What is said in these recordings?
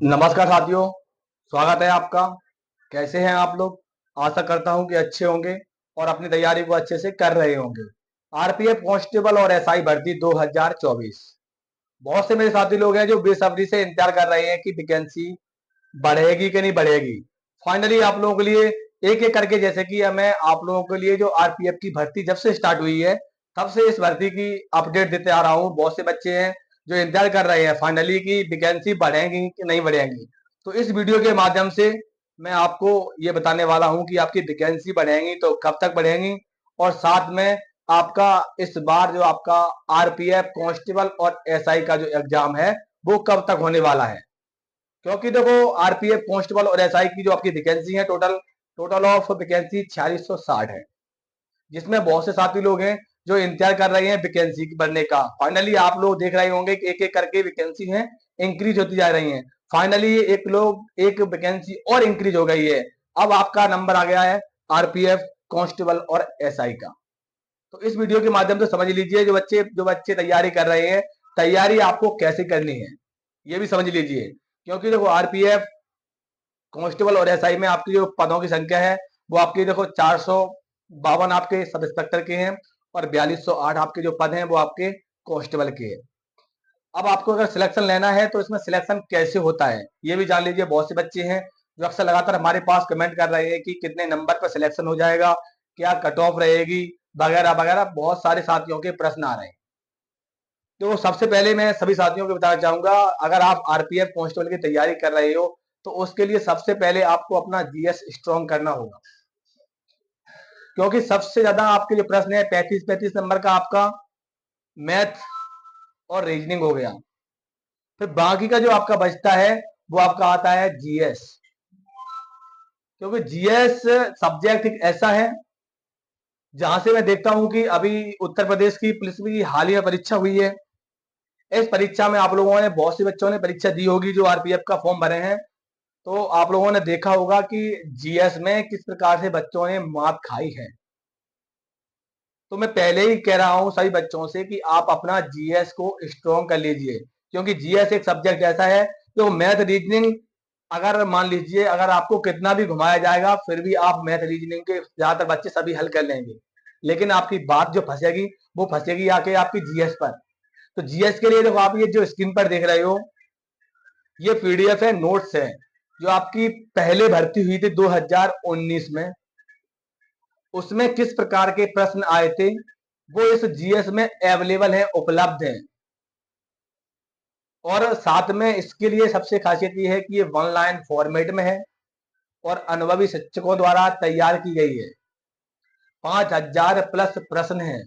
नमस्कार साथियों, स्वागत है आपका। कैसे हैं आप लोग? आशा करता हूं कि अच्छे होंगे और अपनी तैयारी को अच्छे से कर रहे होंगे। आरपीएफ कांस्टेबल और एसआई भर्ती 2024। बहुत से मेरे साथी लोग हैं जो बेसब्री से इंतजार कर रहे हैं कि वैकेंसी बढ़ेगी कि नहीं बढ़ेगी। फाइनली आप लोगों के लिए एक एक करके, जैसे कि मैं आप लोगों के लिए जो आरपीएफ की भर्ती जब से स्टार्ट हुई है तब से इस भर्ती की अपडेट देते आ रहा हूँ। बहुत से बच्चे हैं जो इंतजार कर रहे हैं फाइनली कि वैकेंसी बढ़ेगी कि नहीं बढ़ेगी। तो इस वीडियो के माध्यम से मैं आपको ये बताने वाला हूं कि आपकी वैकेंसी बढ़ेगी तो कब तक बढ़ेगी, और साथ में आपका इस बार जो आपका आरपीएफ कांस्टेबल और एसआई का जो एग्जाम है वो कब तक होने वाला है। क्योंकि देखो, आरपीएफ कांस्टेबल और एसआई की जो आपकी वैकेंसी है, टोटल टोटल ऑफ वैकेंसी 4660 है, जिसमें बहुत से साथी लोग हैं जो इंतजार कर रहे हैं वैकेंसी बढ़ने का। फाइनली आप लोग देख रहे होंगे कि एक एक करके वैकेंसी है इंक्रीज होती जा रही है। फाइनली एक वैकेंसी और इंक्रीज हो गई है। अब आपका नंबर आ गया है आरपीएफ कांस्टेबल और एसआई का। तो इस वीडियो के माध्यम से समझ लीजिए, जो बच्चे तैयारी कर रहे हैं, तैयारी आपको कैसे करनी है ये भी समझ लीजिए। क्योंकि देखो, आरपीएफ कांस्टेबल और एसआई में आपकी जो पदों की संख्या है वो आपकी देखो 452 आपके सब इंस्पेक्टर के हैं और 4208 आपके जो पद हैं वो आपके कांस्टेबल के हैं। अब आपको अगर सिलेक्शन लेना है तो इसमें सिलेक्शन कैसे होता है ये भी जान लीजिए। बहुत से बच्चे हैं जो अक्सर लगातार हमारे पास कमेंट कर रहे हैं कि कितने नंबर पर सिलेक्शन हो जाएगा, क्या कट ऑफ रहेगी, वगैरह वगैरह। बहुत सारे साथियों के प्रश्न आ रहे हैं। तो सबसे पहले मैं सभी साथियों को बताना चाहूंगा, अगर आप आरपीएफ कांस्टेबल की तैयारी कर रहे हो तो उसके लिए सबसे पहले आपको अपना जीएस स्ट्रॉन्ग करना होगा। क्योंकि सबसे ज्यादा आपके जो प्रश्न है 35-35 नंबर का आपका मैथ और रीजनिंग हो गया। फिर बाकी का जो आपका बचता है वो आपका आता है जीएस। क्योंकि जीएस सब्जेक्ट एक ऐसा है जहां से मैं देखता हूं कि अभी उत्तर प्रदेश की पुलिस की हाल ही में परीक्षा हुई है। इस परीक्षा में आप लोगों ने, बहुत से बच्चों ने परीक्षा दी होगी जो आरपीएफ का फॉर्म भरे हैं। तो आप लोगों ने देखा होगा कि जीएस में किस प्रकार से बच्चों ने मात खाई है। तो मैं पहले ही कह रहा हूं सभी बच्चों से कि आप अपना जीएस को स्ट्रॉन्ग कर लीजिए। क्योंकि जीएस एक सब्जेक्ट ऐसा है जो मैथ रीजनिंग, अगर मान लीजिए अगर आपको कितना भी घुमाया जाएगा फिर भी आप मैथ रीजनिंग के ज्यादातर बच्चे सभी हल कर लेंगे। लेकिन आपकी बात जो फंसेगी वो फंसेगी आके आपकी जीएस पर। तो जीएस के लिए देखो, आप ये जो स्क्रीन पर देख रहे हो ये पीडीएफ है, नोट्स है, जो आपकी पहले भर्ती हुई थी 2019 में। उसमें किस प्रकार के प्रश्न आए थे वो इस जीएस में अवेलेबल है, उपलब्ध है। और साथ में इसके लिए सबसे खासियत ये है कि ये वन लाइन फॉर्मेट में है और अनुभवी शिक्षकों द्वारा तैयार की गई है। 5000 प्लस प्रश्न है।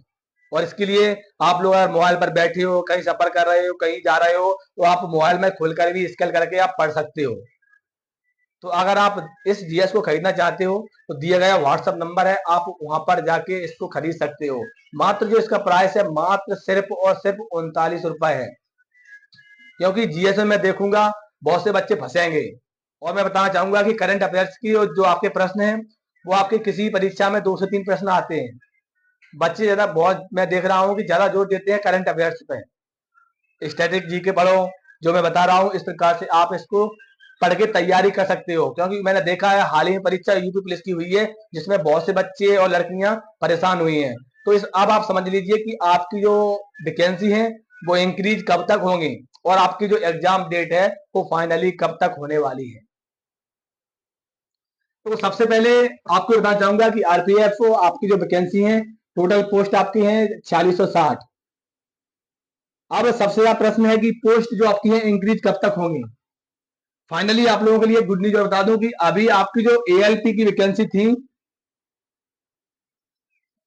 और इसके लिए आप लोग अगर मोबाइल पर बैठे हो, कहीं सफर कर रहे हो, कहीं जा रहे हो, तो आप मोबाइल में खोलकर भी स्कैन करके आप पढ़ सकते हो। तो अगर आप इस जीएस को खरीदना चाहते हो तो दिया गया व्हाट्सएप नंबर है, आप वहां पर जाके इसको खरीद सकते हो। मात्र जो इसका प्राइस है मात्र सिर्फ और सिर्फ 39 रुपए है। क्योंकि जीएस में मैं देखूंगा बहुत से बच्चे फंसेंगे। और मैं बताना चाहूंगा कि करंट अफेयर्स की जो आपके प्रश्न हैं वो आपके किसी परीक्षा में 2 से 3 प्रश्न आते हैं। बच्चे ज्यादा, बहुत मैं देख रहा हूँ कि ज्यादा जोर देते हैं करंट अफेयर्स पे। स्टैटिक जी के पढ़ो, जो मैं बता रहा हूँ इस प्रकार से आप इसको पढ़ के तैयारी कर सकते हो। क्योंकि मैंने देखा है हाल ही में परीक्षा यूपी पुलिस की हुई है जिसमें बहुत से बच्चे और लड़कियां परेशान हुई हैं। तो इस अब आप समझ लीजिए कि आपकी जो वैकेंसी है वो इंक्रीज कब तक होंगी और आपकी जो एग्जाम डेट है वो फाइनली कब तक होने वाली है। तो सबसे पहले आपको बताना चाहूंगा कि आरपीएफ आपकी जो वैकेंसी है, टोटल पोस्ट आपकी है 4660। अब सबसे बड़ा प्रश्न है कि पोस्ट जो आपकी है इंक्रीज कब तक होंगी। फाइनली आप लोगों के लिए गुड न्यूज बता दूं कि अभी आपकी जो एएलपी की वैकेंसी थी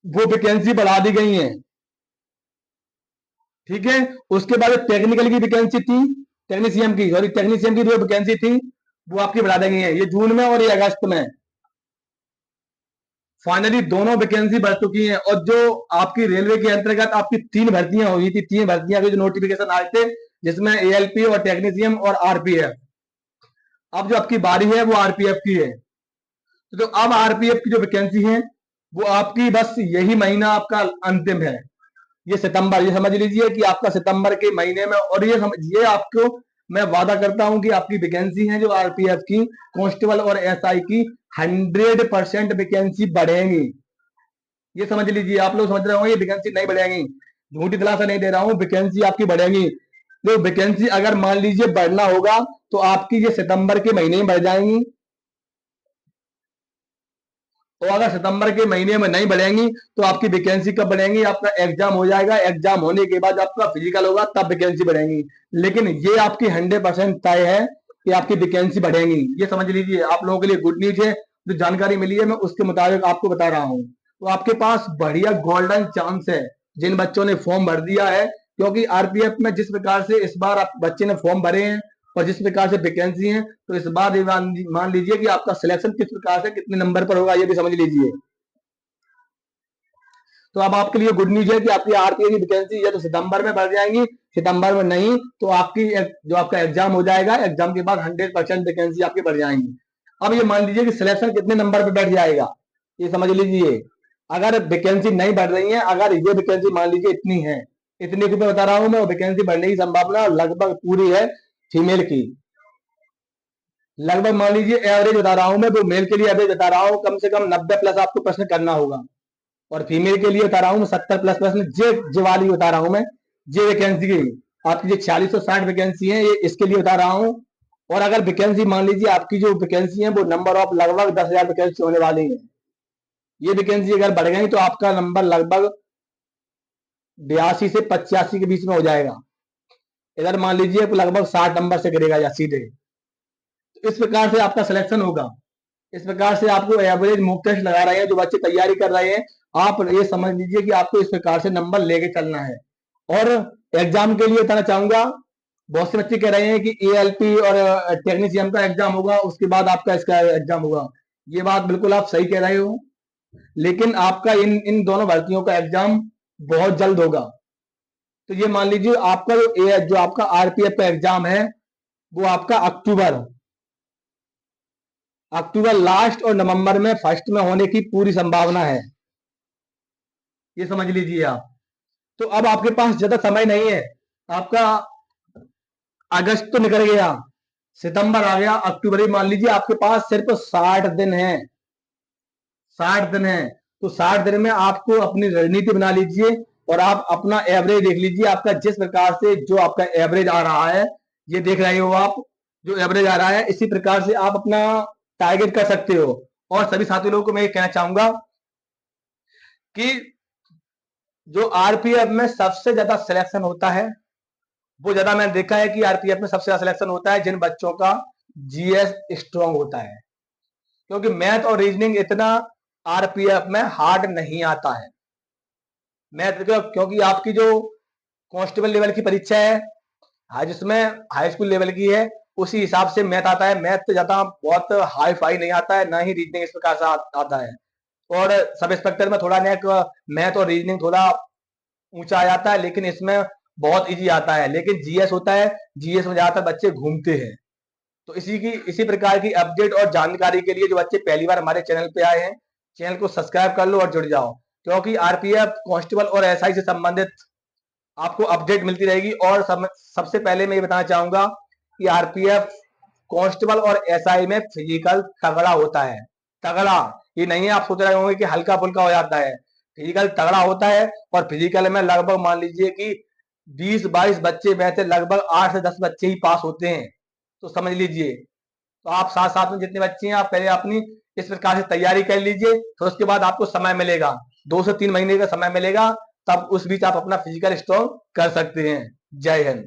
वो वैकेंसी बढ़ा दी गई है। ठीक है, उसके बाद टेक्निकल की वैकेंसी थी, टेक्नीशियन की जो वैकेंसी थी वो आपकी बढ़ा दी गई है, ये जून में और ये अगस्त में। फाइनली दोनों वैकेंसी बढ़ चुकी हैं। और जो आपकी रेलवे के अंतर्गत आपकी 3 भर्तियां हुई थी, 3 भर्तियां के जो नोटिफिकेशन आए थे जिसमें एएलपी और टेक्नीशियन और आरपीएफ, अब जो आपकी बारी है वो आरपीएफ की है। तो अब आरपीएफ की जो वैकेंसी है वो आपकी बस यही महीना आपका अंतिम है, ये सितंबर, ये समझ लीजिए कि आपका सितंबर के महीने में, और ये आपको मैं वादा करता हूं कि आपकी वैकेंसी है जो आरपीएफ की, कांस्टेबल और एसआई की 100% वैकेंसी बढ़ेंगी। ये समझ लीजिए, आप लोग समझ रहे होंगे ये वैकेंसी नहीं बढ़ेगी, झूठी दिलासा नहीं दे रहा हूँ, वैकेंसी आपकी बढ़ेगी। तो वैकेंसी अगर मान लीजिए बढ़ना होगा तो आपकी ये सितंबर के महीने में बढ़ जाएंगी, तो अगर सितंबर के महीने में नहीं बढ़ेंगी तो आपकी वैकेंसी कब बढ़ेंगी, आपका एग्जाम हो जाएगा, एग्जाम होने के बाद आपका फिजिकल होगा तब वैकेंसी बढ़ेंगी। लेकिन ये आपकी 100% तय है कि आपकी वैकेंसी बढ़ेंगी। ये समझ लीजिए, आप लोगों के लिए गुड न्यूज है। जो जानकारी मिली है मैं उसके मुताबिक आपको बता रहा हूँ। तो आपके पास बढ़िया गोल्डन चांस है जिन बच्चों ने फॉर्म भर दिया है, क्योंकि आरपीएफ में जिस प्रकार से इस बार आप बच्चे ने फॉर्म भरे हैं और जिस प्रकार से वैकेंसी है, तो इस बार मान लीजिए कि आपका सिलेक्शन किस प्रकार से कितने नंबर पर होगा ये भी समझ लीजिए। तो अब आपके लिए गुड न्यूज है कि आपकी आरपीएफ की वैकेंसी या तो सितंबर में बढ़ जाएंगी, सितंबर में नहीं तो आपकी जो आपका एग्जाम हो जाएगा, एग्जाम के बाद 100% वैकेंसी आपकी बढ़ जाएंगी। अब ये मान लीजिए कि सिलेक्शन कितने नंबर पे बैठ जाएगा, ये समझ लीजिए। अगर वैकेंसी नहीं बढ़ रही है, अगर ये वैकेंसी मान लीजिए इतनी है, इतने की मैं बता रहा हूं मैं, वैकेंसी बढ़ने की संभावना लगभग पूरी है फीमेल की। लगभग मान लीजिए एवरेज बता रहा हूं मैं, तो मेल के लिए एवरेज बता रहा हूं, कम से कम 90 प्लस आपको प्रश्न करना होगा, और फीमेल के लिए बता रहा हूं 70 प्लस प्रश्न। जे वाली बता रहा हूं मैं, जे वैकेंसी की आपकी जो 4660 वैकेंसी है ये इसके लिए बता रहा हूं। और अगर वैकेंसी मान लीजिए आपकी जो वैकेंसी है वो नंबर ऑफ लगभग 10,000 वैकेंसी होने वाली है। ये वैकेंसी अगर बढ़ गई तो आपका नंबर लगभग 82 से 85 के बीच में हो जाएगा। इधर मान लीजिए लगभग 60 नंबर से गिरेगा या सीधे। तो इस प्रकार से आपका सिलेक्शन होगा। इस प्रकार से आपको एवरेज मॉक टेस्ट लगा रहे हैं जो बच्चे तैयारी कर रहे हैं, आप ये समझ लीजिए कि आपको इस प्रकार से नंबर लेके चलना है। और एग्जाम के लिए बताना चाहूंगा, बहुत से बच्चे कह रहे हैं कि एएलपी और टेक्नीशियन का एग्जाम होगा, उसके बाद आपका इसका एग्जाम होगा। ये बात बिल्कुल आप सही कह रहे हो, लेकिन आपका इन इन दोनों भर्तियों का एग्जाम बहुत जल्द होगा। तो ये मान लीजिए आपका जो आपका आरपीएफ का एग्जाम है वो आपका अक्टूबर लास्ट और नवंबर में फर्स्ट में होने की पूरी संभावना है, ये समझ लीजिए आप। तो अब आपके पास ज्यादा समय नहीं है, आपका अगस्त तो निकल गया, सितंबर आ गया, अक्टूबर ही मान लीजिए आपके पास सिर्फ 60 दिन है। 60 दिन है, तो 60 दिन में आपको अपनी रणनीति बना लीजिए और आप अपना एवरेज देख लीजिए। आपका जिस प्रकार से जो आपका एवरेज आ रहा है, ये देख रहे हो आप, जो एवरेज आ रहा है इसी प्रकार से आप अपना टारगेट कर सकते हो। और सभी साथी लोगों को मैं ये कहना चाहूंगा कि जो आरपीएफ में सबसे ज्यादा सिलेक्शन होता है, वो ज्यादा मैंने देखा है कि आरपीएफ में सबसे ज्यादा सिलेक्शन होता है जिन बच्चों का जीएस स्ट्रांग होता है, क्योंकि मैथ और रीजनिंग इतना आरपीएफ में हार्ड नहीं आता है। मैथ क्योंकि आपकी जो कांस्टेबल लेवल की परीक्षा है जिसमें हाई स्कूल लेवल की है, उसी हिसाब से मैथ आता है। मैथ तो ज्यादा बहुत हाई फाई नहीं आता है, ना ही रीजनिंग इस प्रकार से आता है। और सब इंस्पेक्टर में थोड़ा मैथ और रीजनिंग थोड़ा ऊंचा आ जाता है, लेकिन इसमें बहुत इजी आता है। लेकिन जीएस होता है, जीएस में ज्यादातर बच्चे घूमते हैं। तो इसी प्रकार की अपडेट और जानकारी के लिए जो बच्चे पहली बार हमारे चैनल पे आए हैं, चैनल को सब्सक्राइब कर लो और जुड़ जाओ, क्योंकि आरपीएफ कांस्टेबल और एसआई से संबंधित आपको अपडेट मिलती रहेगी। और सबसे पहले मैं ये बताना चाहूंगा कि आरपीएफ कांस्टेबल और एसआई में फिजिकल तगड़ा होता है। तगड़ा ये नहीं है आप सोच रहे होंगे कि हल्का फुल्का हो जाता है, फिजिकल तगड़ा होता है। और फिजिकल में लगभग मान लीजिए कि 20-22 बच्चे में से लगभग 8 से 10 बच्चे ही पास होते हैं, तो समझ लीजिए। तो आप साथ साथ में जितने बच्चे हैं आप पहले अपनी इस प्रकार से तैयारी कर लीजिए, फिर उसके बाद आपको समय मिलेगा, 2 से 3 महीने का समय मिलेगा, तब उस बीच आप अपना फिजिकल स्ट्रॉन्ग कर सकते हैं। जय हिंद।